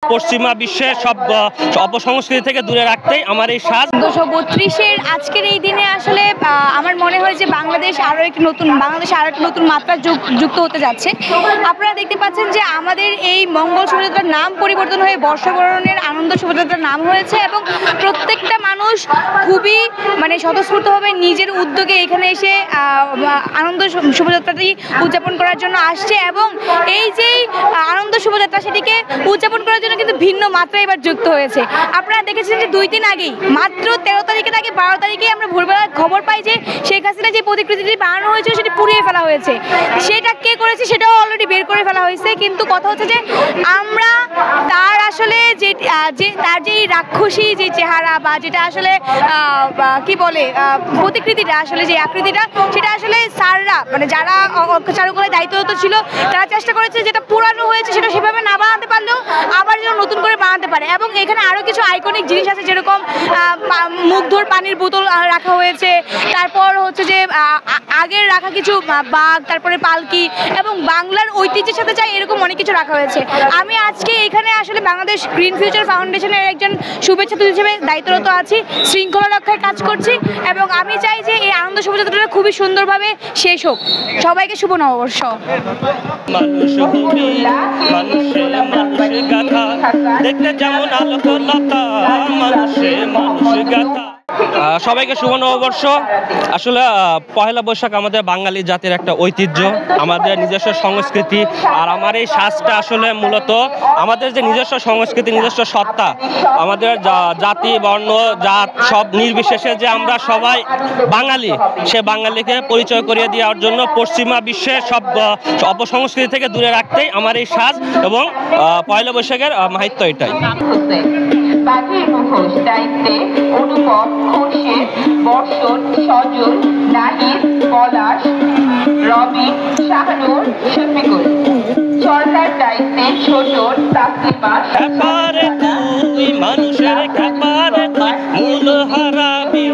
পশ্চিমা বিশ্বের সব অপসংস্কৃতি থেকে দূরে রাখতেই আমার এই সাজ। 232-এর আজকের এই দিনে আসলে আমার মনে হয় যে বাংলাদেশ আরও একটি নতুন মাত্রা যুক্ত হতে যাচ্ছে। আপনারা দেখতে পাচ্ছেন যে আমাদের এই মঙ্গল শোভাযাত্রার নাম পরিবর্তন হয়ে বর্ষবরণের আনন্দ শোভাযাত্রার নাম হয়েছে এবং প্রত্যেকটা মানুষ খুবই স্বতঃস্ফূর্তভাবে নিজের উদ্যোগে এখানে এসে আনন্দ শোভাযাত্রাটি উদযাপন করার জন্য আসছে এবং এই যে আনন্দ শোভাযাত্রা সেটিকে উদযাপন করার জন্য কিন্তু ভিন্ন মাত্রা এবার যুক্ত হয়েছে। আপনারা দেখেছেন যে 2 দিন আগেই মাত্র 13 তারিখের আগে 12 তারিখে আমরা ভোরবেলা খবর পাই যে শেখ হাসিনা যে প্রতিকৃতিটি বানানো হয়েছে সেটি পুড়িয়ে ফেলা হয়েছে। সেটা কে করেছে সেটাও অলরেডি বের করে ফেলা হয়েছে, কিন্তু কথা হচ্ছে যে আমরা তার আসলে তার যে রাক্ষসী যে চেহারা বা যেটা আসলে কি বলে প্রতিকৃতিটা আসলে যে আকৃতিটা সেটা আসলে স্যাররা যারা চারুকলায় দায়িত্বরত ছিল তারা চেষ্টা করেছে যেটা পুরানো হয়েছে সেটা সেভাবে না বানাতে পারলেও আবার যেন নতুন করে বানাতে পারে। এবং এখানে আরও কিছু আইকনিক জিনিস আছে, যেরকম মুগ্ধর পানির বোতল রাখা হয়েছে, তারপর হচ্ছে যে আগের রাখা কিছু বাঘ, তারপরে পালকি এবং বাংলার ঐতিহ্যের সাথে যায় এরকম অনেক কিছু রাখা হয়েছে। আমি আজকে এখানে আসলে বাংলাদেশ গ্রিন ফিউচার ফাউন্ডেশনের একজন শুভেচ্ছা হিসেবে দায়িত্বরত আছি, শৃঙ্খলা রক্ষায় কাজ করছি এবং আমি চাই যে এই আনন্দ শোভাযাত্রাটা খুবই সুন্দরভাবে শেষ হোক। সবাইকে শুভ নববর্ষ। সবাইকে শুভ নববর্ষ। আসলে পহেলা বৈশাখ আমাদের বাঙালি জাতির একটা ঐতিহ্য, আমাদের নিজস্ব সংস্কৃতি। আর আমার এই সাজটা আসলে মূলত আমাদের যে নিজস্ব সংস্কৃতি, নিজস্ব সত্তা, আমাদের জাতি বর্ণ জাত সব নির্বিশেষে যে আমরা সবাই বাঙালি, সে বাঙালিকে পরিচয় করিয়ে দেওয়ার জন্য পশ্চিমা বিশ্বের সব অপসংস্কৃতি থেকে দূরে রাখতেই আমার এই সাজ এবং পয়লা বৈশাখের মাহাত্ম্য এটাই। বাঘের মুখোশ দায়িত্বে অনুপম, খুরশেদ, বর্ষণ, সজল, নাহিদ, পলাশ, রবিন, শাহনুর, শফিকুল। সরকার দায়িত্বে ছোটন, তাসলিমা। তুই মানুষের খাবারে মূল হারাবি,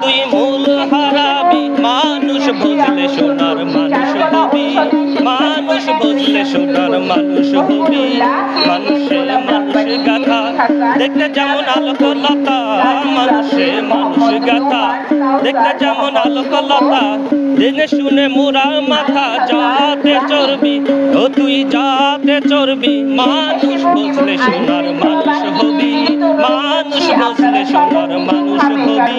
তুই মূল হারাবি, মানুষ বুঝলে সোনার মানুষ হবি, মানুষ বুঝলে সোনার মানুষ হবি। মানুষের মানুষ গাথা দেখতে যেমন আলোকলতা, মানুষের মানুষ গাথা দেখতে যেমন আলোকলতা, জেনে শুনে মোরা মাথা যাতে চর্বি, ও তুই যাতে চর্বি, মানুষ বুঝলে সোনার মানুষ হবি, মানুষ বুঝলে সোনার মানুষ হবি।